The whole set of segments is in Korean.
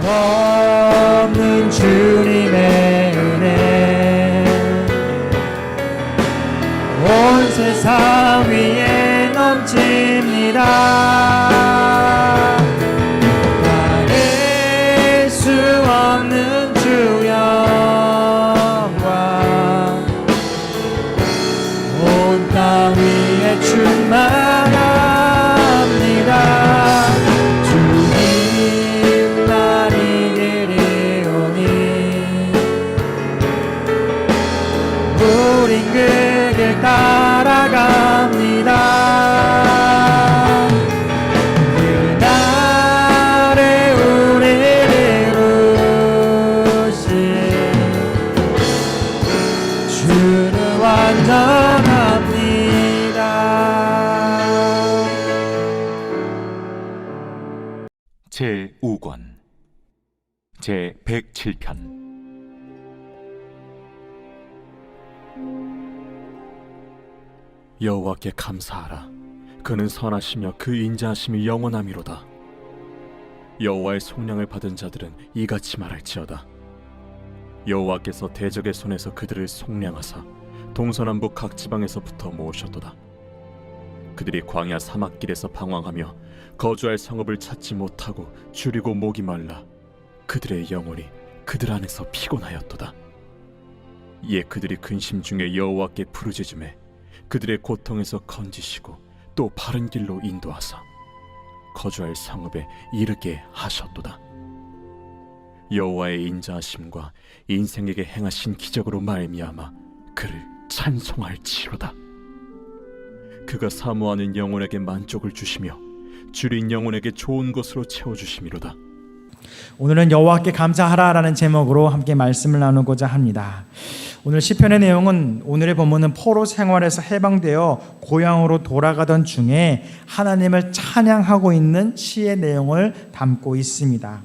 없는 주님의 은혜 온 세상 위에 넘칩니다. 가릴 수 없는 주 영광 온 땅 위에 충만합니다. 주님 날 이기리오니 우린 그 길 따라갑니다. 그날에 우리를 이루신 주는 완전합니다. 제5권 제107편 여호와께 감사하라. 그는 선하시며 그 인자하심이 영원함이로다. 여호와의 속량을 받은 자들은 이같이 말할지어다. 여호와께서 대적의 손에서 그들을 속량하사 동서남북 각 지방에서부터 모으셨도다. 그들이 광야 사막길에서 방황하며 거주할 성읍을 찾지 못하고 줄이고 목이 말라 그들의 영혼이 그들 안에서 피곤하였도다. 이에 그들이 근심 중에 여호와께 부르짖음에 그들의 고통에서 건지시고 또 바른 길로 인도하사 거주할 성읍에 이르게 하셨도다. 여호와의 인자하심과 인생에게 행하신 기적으로 말미암아 그를 찬송할지로다. 그가 사모하는 영혼에게 만족을 주시며 줄인 영혼에게 좋은 것으로 채워주심이로다. 오늘은 여호와께 감사하라라는 제목으로 함께 말씀을 나누고자 합니다. 오늘 시편의 내용은 오늘의 본문은 포로 생활에서 해방되어 고향으로 돌아가던 중에 하나님을 찬양하고 있는 시의 내용을 담고 있습니다.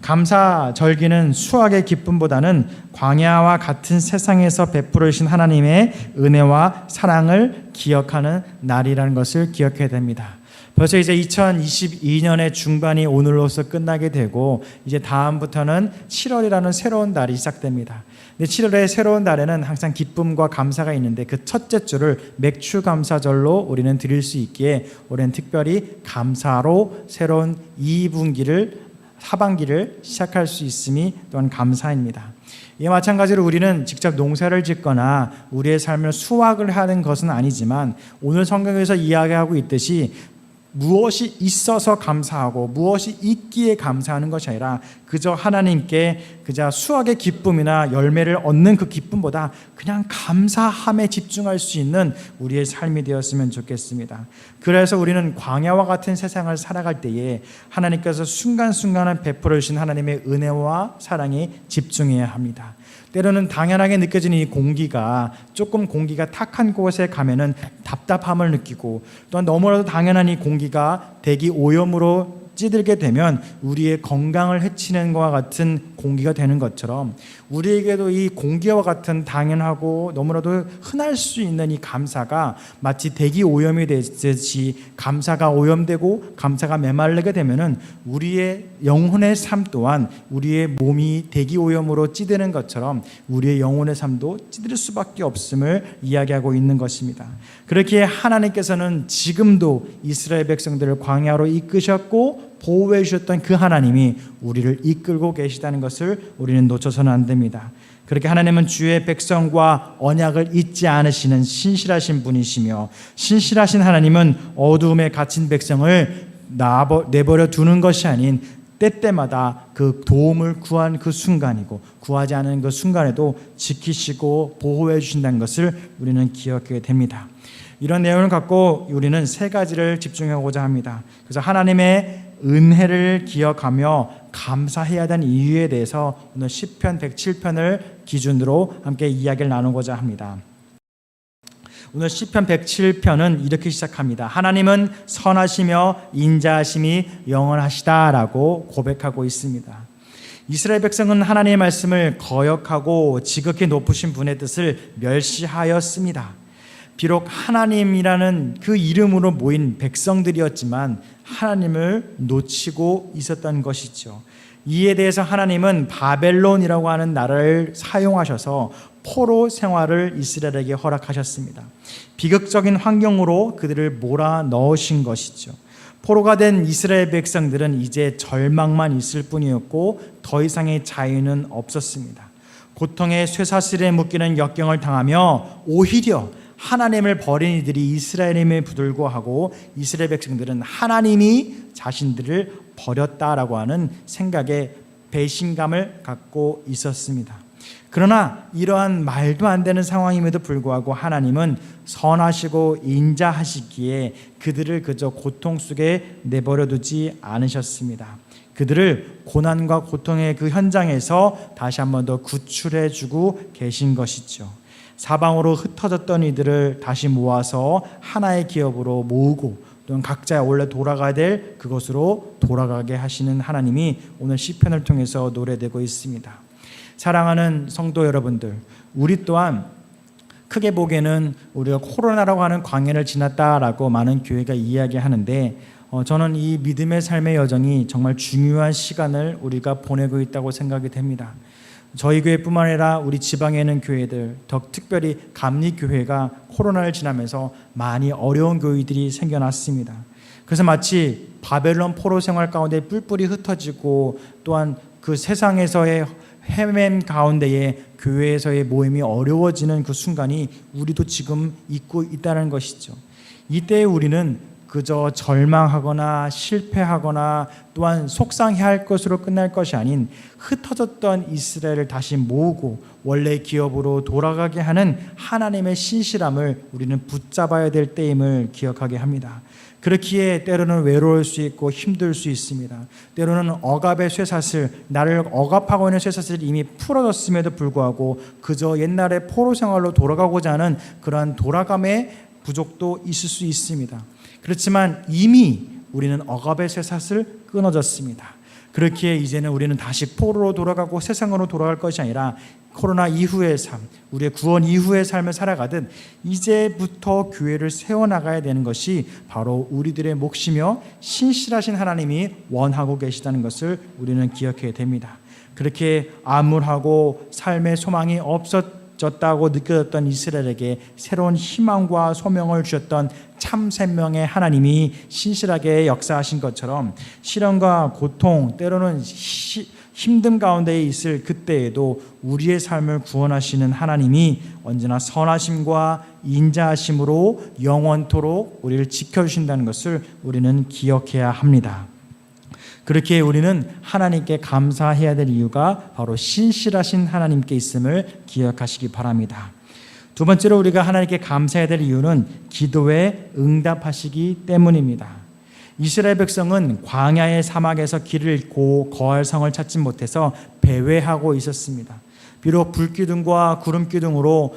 감사 절기는 수확의 기쁨보다는 광야와 같은 세상에서 베풀어 주신 하나님의 은혜와 사랑을 기억하는 날이라는 것을 기억해야 됩니다. 벌써 이제 2022년의 중반이 오늘로서 끝나게 되고 이제 다음부터는 7월이라는 새로운 달이 시작됩니다. 근데 7월의 새로운 달에는 항상 기쁨과 감사가 있는데 그 첫째 주를 맥추감사절로 우리는 드릴 수 있기에 올해는 특별히 감사로 새로운 2분기를 하반기를 시작할 수 있음이 또한 감사입니다. 이에 마찬가지로 우리는 직접 농사를 짓거나 우리의 삶을 수확을 하는 것은 아니지만 오늘 성경에서 이야기하고 있듯이 무엇이 있어서 감사하고 무엇이 있기에 감사하는 것이 아니라 그저 하나님께 그저 수확의 기쁨이나 열매를 얻는 그 기쁨보다 그냥 감사함에 집중할 수 있는 우리의 삶이 되었으면 좋겠습니다. 그래서 우리는 광야와 같은 세상을 살아갈 때에 하나님께서 순간순간을 베풀어 주신 하나님의 은혜와 사랑에 집중해야 합니다. 때로는 당연하게 느껴지는 이 공기가 조금 공기가 탁한 곳에 가면은 답답함을 느끼고 또한 너무나도 당연한 이 공기가 대기 오염으로 찌들게 되면 우리의 건강을 해치는 것과 같은 공기가 되는 것처럼 우리에게도 이 공기와 같은 당연하고 너무나도 흔할 수 있는 이 감사가 마치 대기 오염이 되듯이 감사가 오염되고 감사가 메말르게 되면은 우리의 영혼의 삶 또한 우리의 몸이 대기 오염으로 찌드는 것처럼 우리의 영혼의 삶도 찌들 수밖에 없음을 이야기하고 있는 것입니다. 그렇기에 하나님께서는 지금도 이스라엘 백성들을 광야로 이끄셨고 보호해 주셨던 그 하나님이 우리를 이끌고 계시다는 것을 우리는 놓쳐서는 안 됩니다. 그렇게 하나님은 주의 백성과 언약을 잊지 않으시는 신실하신 분이시며 신실하신 하나님은 어두움에 갇힌 백성을 내버려 두는 것이 아닌 때때마다 그 도움을 구한 그 순간이고 구하지 않은 그 순간에도 지키시고 보호해 주신다는 것을 우리는 기억하게 됩니다. 이런 내용을 갖고 우리는 세 가지를 집중하고자 합니다. 그래서 하나님의 은혜를 기억하며 감사해야 되는 이유에 대해서 오늘 시편 107편을 기준으로 함께 이야기를 나누고자 합니다. 오늘 시편 107편은 이렇게 시작합니다. 하나님은 선하시며 인자하심이 영원하시다라고 고백하고 있습니다. 이스라엘 백성은 하나님의 말씀을 거역하고 지극히 높으신 분의 뜻을 멸시하였습니다. 비록 하나님이라는 그 이름으로 모인 백성들이었지만 하나님을 놓치고 있었던 것이죠. 이에 대해서 하나님은 바벨론이라고 하는 나라를 사용하셔서 포로 생활을 이스라엘에게 허락하셨습니다. 비극적인 환경으로 그들을 몰아넣으신 것이죠. 포로가 된 이스라엘 백성들은 이제 절망만 있을 뿐이었고 더 이상의 자유는 없었습니다. 고통의 쇠사슬에 묶이는 역경을 당하며 오히려 하나님을 버린 이들이 이스라엘임에 불구하고 이스라엘 백성들은 하나님이 자신들을 버렸다라고 하는 생각에 배신감을 갖고 있었습니다. 그러나 이러한 말도 안 되는 상황임에도 불구하고 하나님은 선하시고 인자하시기에 그들을 그저 고통 속에 내버려 두지 않으셨습니다. 그들을 고난과 고통의 그 현장에서 다시 한 번 더 구출해 주고 계신 것이죠. 사방으로 흩어졌던 이들을 다시 모아서 하나의 기업으로 모으고 또는 각자 원래 돌아가야 될 그것으로 돌아가게 하시는 하나님이 오늘 시편을 통해서 노래되고 있습니다. 사랑하는 성도 여러분들, 우리 또한 크게 보기에는 우리가 코로나라고 하는 광해를 지났다라고 많은 교회가 이야기하는데 저는 이 믿음의 삶의 여정이 정말 중요한 시간을 우리가 보내고 있다고 생각이 됩니다. 저희 교회뿐만 아니라 우리 지방에 있는 교회들, 더 특별히 감리교회가 코로나를 지나면서 많이 어려운 교회들이 생겨났습니다. 그래서 마치 바벨론 포로 생활 가운데 뿔뿔이 흩어지고 또한 그 세상에서의 헤맨 가운데에 교회에서의 모임이 어려워지는 그 순간이 우리도 지금 있고 있다는 것이죠. 이때 우리는 그저 절망하거나 실패하거나 또한 속상해할 것으로 끝날 것이 아닌 흩어졌던 이스라엘을 다시 모으고 원래 기업으로 돌아가게 하는 하나님의 신실함을 우리는 붙잡아야 될 때임을 기억하게 합니다. 그렇기에 때로는 외로울 수 있고 힘들 수 있습니다. 때로는 억압의 쇠사슬, 나를 억압하고 있는 쇠사슬이 이미 풀어졌음에도 불구하고 그저 옛날의 포로 생활로 돌아가고자 하는 그러한 돌아감의 부족도 있을 수 있습니다. 그렇지만 이미 우리는 억압의 쇠사슬 끊어졌습니다. 그렇기에 이제는 우리는 다시 포로로 돌아가고 세상으로 돌아갈 것이 아니라 코로나 이후의 삶, 우리의 구원 이후의 삶을 살아가듯 이제부터 교회를 세워나가야 되는 것이 바로 우리들의 몫이며 신실하신 하나님이 원하고 계시다는 것을 우리는 기억해야 됩니다. 그렇게 암울하고 삶의 소망이 없어졌다고 느껴졌던 이스라엘에게 새로운 희망과 소명을 주셨던 참 생명의 하나님이 신실하게 역사하신 것처럼 시련과 고통, 때로는 힘듦 가운데 있을 그때에도 우리의 삶을 구원하시는 하나님이 언제나 선하심과 인자하심으로 영원토록 우리를 지켜주신다는 것을 우리는 기억해야 합니다. 그렇게 우리는 하나님께 감사해야 될 이유가 바로 신실하신 하나님께 있음을 기억하시기 바랍니다. 두 번째로 우리가 하나님께 감사해야 될 이유는 기도에 응답하시기 때문입니다. 이스라엘 백성은 광야의 사막에서 길을 잃고 거할 성을 찾지 못해서 배회하고 있었습니다. 비록 불기둥과 구름기둥으로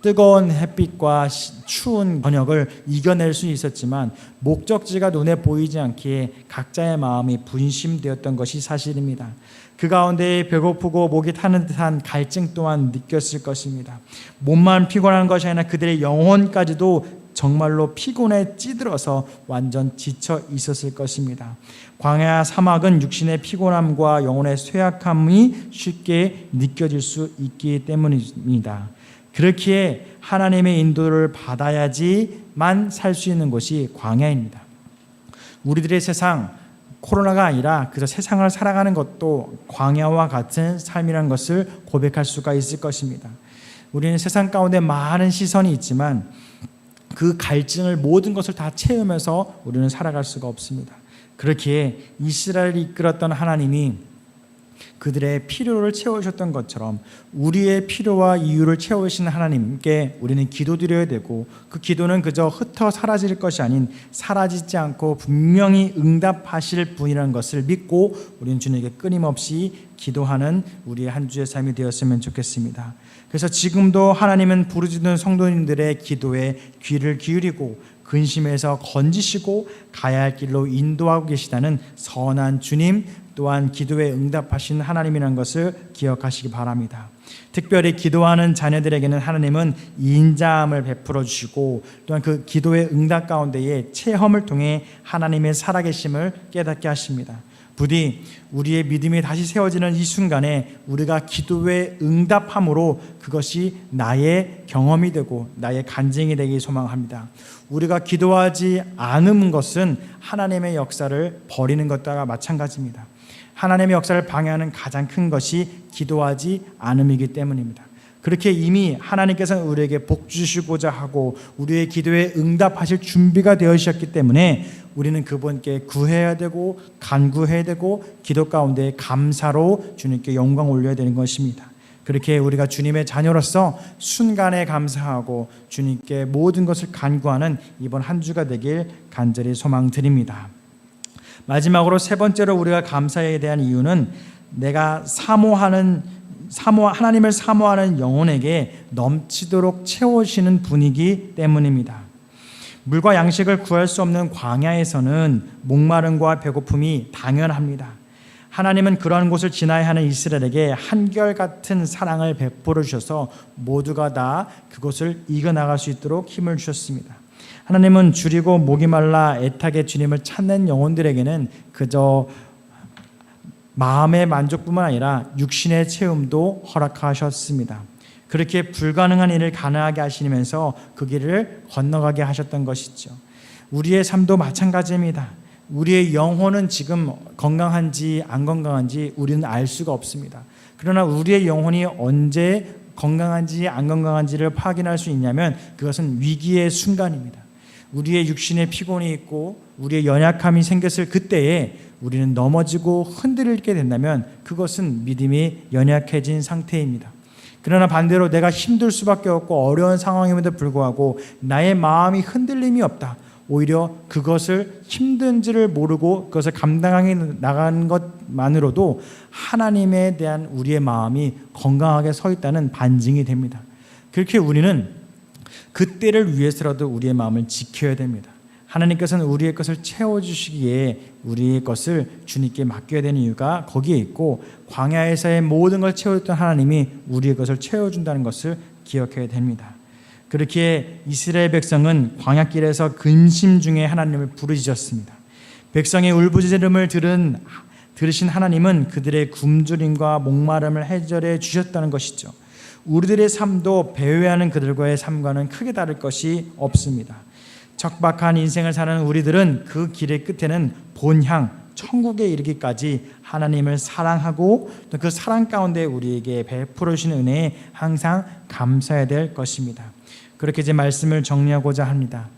뜨거운 햇빛과 추운 저녁을 이겨낼 수 있었지만 목적지가 눈에 보이지 않기에 각자의 마음이 분심되었던 것이 사실입니다. 그 가운데 배고프고 목이 타는 듯한 갈증 또한 느꼈을 것입니다. 몸만 피곤한 것이 아니라 그들의 영혼까지도 정말로 피곤에 찌들어서 완전 지쳐 있었을 것입니다. 광야 사막은 육신의 피곤함과 영혼의 쇠약함이 쉽게 느껴질 수 있기 때문입니다. 그렇기에 하나님의 인도를 받아야지만 살 수 있는 곳이 광야입니다. 우리들의 세상, 코로나가 아니라 그저 세상을 살아가는 것도 광야와 같은 삶이라는 것을 고백할 수가 있을 것입니다. 우리는 세상 가운데 많은 시선이 있지만 그 갈증을 모든 것을 다 채우면서 우리는 살아갈 수가 없습니다. 그렇기에 이스라엘을 이끌었던 하나님이 그들의 필요를 채우셨던 것처럼 우리의 필요와 이유를 채우시는 하나님께 우리는 기도드려야 되고 그 기도는 그저 흩어 사라질 것이 아닌 사라지지 않고 분명히 응답하실 분이라는 것을 믿고 우리는 주님께 끊임없이 기도하는 우리의 한 주의 삶이 되었으면 좋겠습니다. 그래서 지금도 하나님은 부르짖는 성도님들의 기도에 귀를 기울이고 근심에서 건지시고 가야 할 길로 인도하고 계시다는 선한 주님, 또한 기도에 응답하신 하나님이라는 것을 기억하시기 바랍니다. 특별히 기도하는 자녀들에게는 하나님은 인자함을 베풀어 주시고 또한 그 기도의 응답 가운데에 체험을 통해 하나님의 살아계심을 깨닫게 하십니다. 부디 우리의 믿음이 다시 세워지는 이 순간에 우리가 기도에 응답함으로 그것이 나의 경험이 되고 나의 간증이 되기 소망합니다. 우리가 기도하지 않은 것은 하나님의 역사를 버리는 것과 마찬가지입니다. 하나님의 역사를 방해하는 가장 큰 것이 기도하지 않음이기 때문입니다. 그렇게 이미 하나님께서는 우리에게 복 주시고자 하고 우리의 기도에 응답하실 준비가 되어주셨기 때문에 우리는 그분께 구해야 되고 간구해야 되고 기도 가운데 감사로 주님께 영광 올려야 되는 것입니다. 그렇게 우리가 주님의 자녀로서 순간에 감사하고 주님께 모든 것을 간구하는 이번 한 주가 되길 간절히 소망드립니다. 마지막으로 세 번째로 우리가 감사에 대한 이유는 내가 하나님을 사모하는 영혼에게 넘치도록 채워주시는 분이기 때문입니다. 물과 양식을 구할 수 없는 광야에서는 목마름과 배고픔이 당연합니다. 하나님은 그러한 곳을 지나야 하는 이스라엘에게 한결같은 사랑을 베풀어 주셔서 모두가 다 그곳을 이겨나갈 수 있도록 힘을 주셨습니다. 하나님은 줄이고 목이 말라 애타게 주님을 찾는 영혼들에게는 그저 마음의 만족뿐만 아니라 육신의 체험도 허락하셨습니다. 그렇게 불가능한 일을 가능하게 하시면서 그 길을 건너가게 하셨던 것이죠. 우리의 삶도 마찬가지입니다. 우리의 영혼은 지금 건강한지 안 건강한지 우리는 알 수가 없습니다. 그러나 우리의 영혼이 언제 건강한지 안 건강한지를 확인할 수 있냐면 그것은 위기의 순간입니다. 우리의 육신에 피곤이 있고 우리의 연약함이 생겼을 그때에 우리는 넘어지고 흔들리게 된다면 그것은 믿음이 연약해진 상태입니다. 그러나 반대로 내가 힘들 수밖에 없고 어려운 상황임에도 불구하고 나의 마음이 흔들림이 없다. 오히려 그것을 힘든지를 모르고 그것을 감당하게 나가는 것만으로도 하나님에 대한 우리의 마음이 건강하게 서 있다는 반증이 됩니다. 그렇게 우리는 그때를 위해서라도 우리의 마음을 지켜야 됩니다. 하나님께서는 우리의 것을 채워주시기에 우리의 것을 주님께 맡겨야 되는 이유가 거기에 있고 광야에서의 모든 걸 채워줬던 하나님이 우리의 것을 채워준다는 것을 기억해야 됩니다. 그렇게 이스라엘 백성은 광야길에서 근심 중에 하나님을 부르짖었습니다. 백성의 울부짖음을 들으신 하나님은 그들의 굶주림과 목마름을 해결해 주셨다는 것이죠. 우리들의 삶도 배회하는 그들과의 삶과는 크게 다를 것이 없습니다. 척박한 인생을 사는 우리들은 그 길의 끝에는 본향 천국에 이르기까지 하나님을 사랑하고 또 그 사랑 가운데 우리에게 베풀어 주시는 은혜에 항상 감사해야 될 것입니다. 그렇게 이제 말씀을 정리하고자 합니다.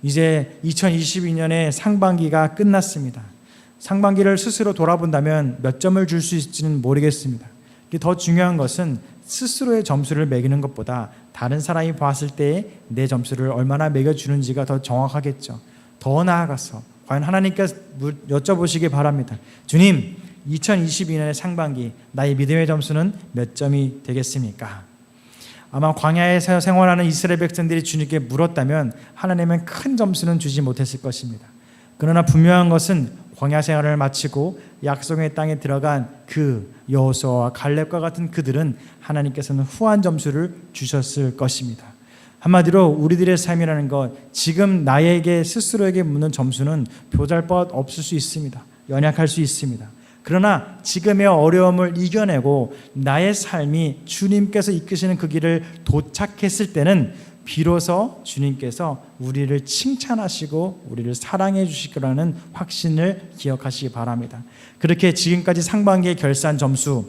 이제 2022년의 상반기가 끝났습니다. 상반기를 스스로 돌아본다면 몇 점을 줄 수 있을지는 모르겠습니다. 더 중요한 것은 스스로의 점수를 매기는 것보다 다른 사람이 봤을 때 내 점수를 얼마나 매겨주는지가 더 정확하겠죠. 더 나아가서 과연 하나님께 여쭤보시기 바랍니다. 주님, 2022년의 상반기 나의 믿음의 점수는 몇 점이 되겠습니까? 아마 광야에서 생활하는 이스라엘 백성들이 주님께 물었다면 하나님은 큰 점수는 주지 못했을 것입니다. 그러나 분명한 것은 광야 생활을 마치고 약속의 땅에 들어간 그 여호수아와 갈렙과 같은 그들은 하나님께서는 후한 점수를 주셨을 것입니다. 한마디로 우리들의 삶이라는 것, 지금 나에게 스스로에게 묻는 점수는 보잘것 없을 수 있습니다. 연약할 수 있습니다. 그러나 지금의 어려움을 이겨내고 나의 삶이 주님께서 이끄시는 그 길을 도착했을 때는 비로소 주님께서 우리를 칭찬하시고 우리를 사랑해 주실 거라는 확신을 기억하시기 바랍니다. 그렇게 지금까지 상반기의 결산 점수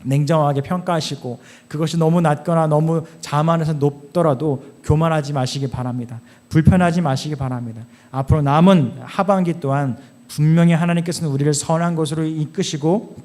냉정하게 평가하시고 그것이 너무 낮거나 너무 자만해서 높더라도 교만하지 마시기 바랍니다. 불편하지 마시기 바랍니다. 앞으로 남은 하반기 또한 분명히 하나님께서는 우리를 선한 곳으로 이끄시고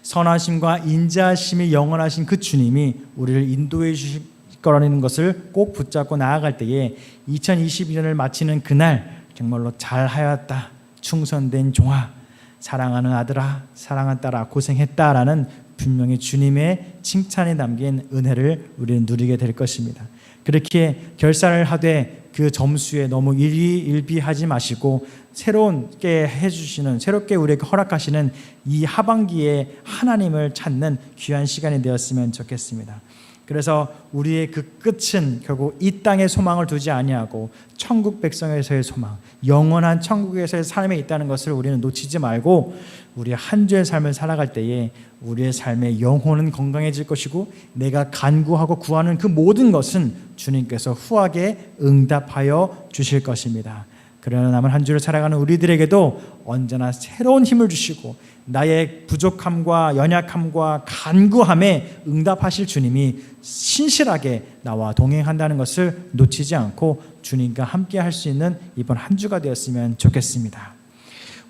선하심과 인자하심이 영원하신 그 주님이 우리를 인도해 주실 거라는 것을 꼭 붙잡고 나아갈 때에 2022년을 마치는 그날 정말로 잘하였다, 충성된 종아, 사랑하는 아들아, 사랑하는 딸아, 고생했다라는 분명히 주님의 칭찬이 담긴 은혜를 우리는 누리게 될 것입니다. 그렇게 결산을 하되 그 점수에 너무 일비하지 마시고 새롭게 해주시는, 새롭게 우리에게 허락하시는 이 하반기에 하나님을 찾는 귀한 시간이 되었으면 좋겠습니다. 그래서 우리의 그 끝은 결국 이 땅의 소망을 두지 아니하고 천국 백성에서의 소망, 영원한 천국에서의 삶에 있다는 것을 우리는 놓치지 말고 우리의 한 주의 삶을 살아갈 때에 우리의 삶의 영혼은 건강해질 것이고 내가 간구하고 구하는 그 모든 것은 주님께서 후하게 응답하여 주실 것입니다. 그러나 남은 한 주를 살아가는 우리들에게도 언제나 새로운 힘을 주시고 나의 부족함과 연약함과 간구함에 응답하실 주님이 신실하게 나와 동행한다는 것을 놓치지 않고 주님과 함께 할 수 있는 이번 한 주가 되었으면 좋겠습니다.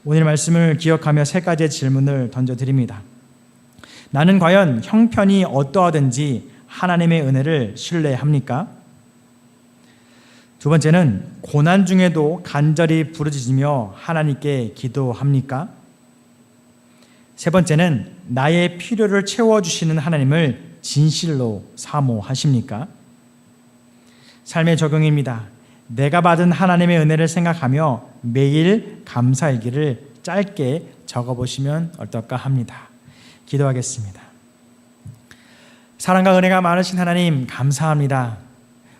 오늘 말씀을 기억하며 세 가지의 질문을 던져드립니다. 나는 과연 형편이 어떠하든지 하나님의 은혜를 신뢰합니까? 두 번째는 고난 중에도 간절히 부르짖으며 하나님께 기도합니까? 세 번째는 나의 필요를 채워주시는 하나님을 진실로 사모하십니까? 삶의 적용입니다. 내가 받은 하나님의 은혜를 생각하며 매일 감사일기를 짧게 적어보시면 어떨까 합니다. 기도하겠습니다. 사랑과 은혜가 많으신 하나님 감사합니다.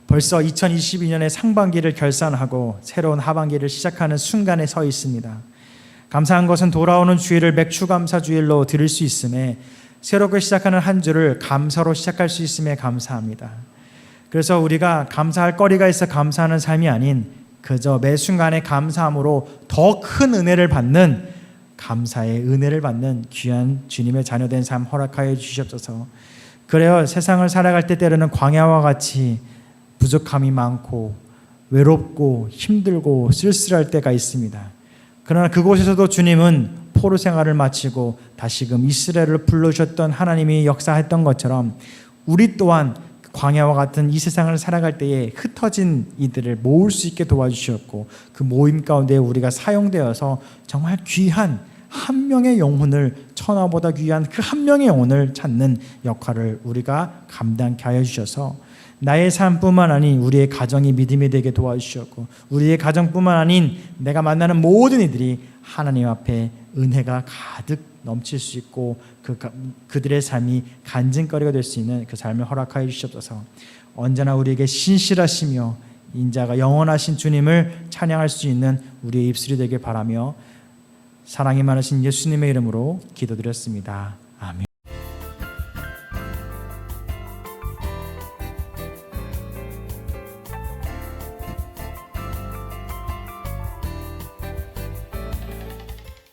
벌써 2022년의 상반기를 결산하고 새로운 하반기를 시작하는 순간에 서 있습니다. 감사한 것은 돌아오는 주일을 맥추감사주일로 드릴 수 있음에 새롭게 시작하는 한 주를 감사로 시작할 수 있음에 감사합니다. 그래서 우리가 감사할 거리가 있어 감사하는 삶이 아닌 그저 매 순간에 감사함으로 더 큰 은혜를 받는, 감사의 은혜를 받는 귀한 주님의 자녀된 삶 허락하여 주시옵소서. 그래요, 세상을 살아갈 때 때로는 광야와 같이 부족함이 많고 외롭고 힘들고 쓸쓸할 때가 있습니다. 그러나 그곳에서도 주님은 포로 생활을 마치고 다시금 이스라엘을 불러주셨던 하나님이 역사했던 것처럼 우리 또한 광야와 같은 이 세상을 살아갈 때에 흩어진 이들을 모을 수 있게 도와주셨고 그 모임 가운데 우리가 사용되어서 정말 귀한 한 명의 영혼을, 천하보다 귀한 그 한 명의 영혼을 찾는 역할을 우리가 감당케 하여 주셔서 나의 삶뿐만 아닌 우리의 가정이 믿음이 되게 도와주셨고 우리의 가정뿐만 아닌 내가 만나는 모든 이들이 하나님 앞에 은혜가 가득 넘칠 수 있고 그들의 삶이 간증거리가 될 수 있는 그 삶을 허락하여 주시옵소서. 언제나 우리에게 신실하시며 인자가 영원하신 주님을 찬양할 수 있는 우리의 입술이 되길 바라며 사랑이 많으신 예수님의 이름으로 기도드렸습니다. 아멘.